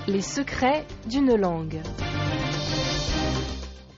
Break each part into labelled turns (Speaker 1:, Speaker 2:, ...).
Speaker 1: Les secrets d'une langue.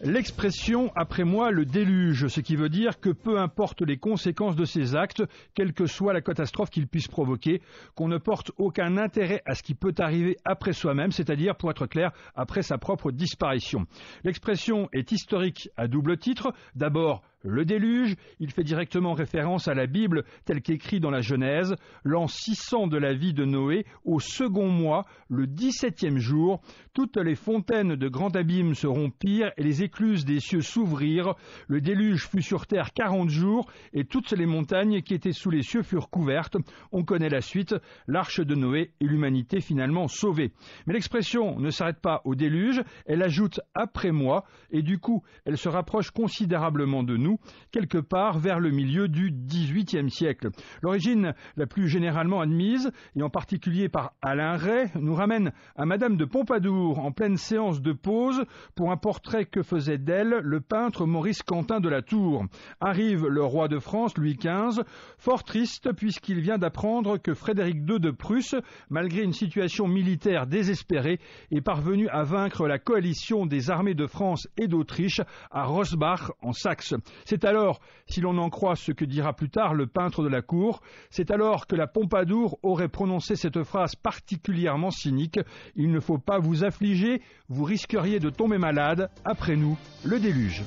Speaker 2: L'expression « après moi le déluge », ce qui veut dire que peu importe les conséquences de ces actes, quelle que soit la catastrophe qu'ils puissent provoquer, qu'on ne porte aucun intérêt à ce qui peut arriver après soi-même, c'est-à-dire, pour être clair, après sa propre disparition. L'expression est historique à double titre. D'abord, le déluge, il fait directement référence à la Bible telle qu'écrit dans la Genèse, l'an 600 de la vie de Noé, au second mois, le 17e jour, toutes les fontaines de grand abîme seront pires et les écluses des cieux s'ouvrirent. Le déluge fut sur terre 40 jours et toutes les montagnes qui étaient sous les cieux furent couvertes. On connaît la suite, l'arche de Noé et l'humanité finalement sauvée. Mais l'expression ne s'arrête pas au déluge, elle ajoute « après moi » et du coup, elle se rapproche considérablement de nous, quelque part vers le milieu du XVIIIe siècle. L'origine la plus généralement admise, et en particulier par Alain Ray, nous ramène à Madame de Pompadour en pleine séance de pause pour un portrait que faisait d'elle le peintre Maurice Quentin de la Tour. Arrive le roi de France, Louis XV, fort triste puisqu'il vient d'apprendre que Frédéric II de Prusse, malgré une situation militaire désespérée, est parvenu à vaincre la coalition des armées de France et d'Autriche à Rosbach en Saxe. C'est alors, si l'on en croit ce que dira plus tard le peintre de la cour, c'est alors que la Pompadour aurait prononcé cette phrase particulièrement cynique « Il ne faut pas vous affliger, vous risqueriez de tomber malade, après nous, le déluge ».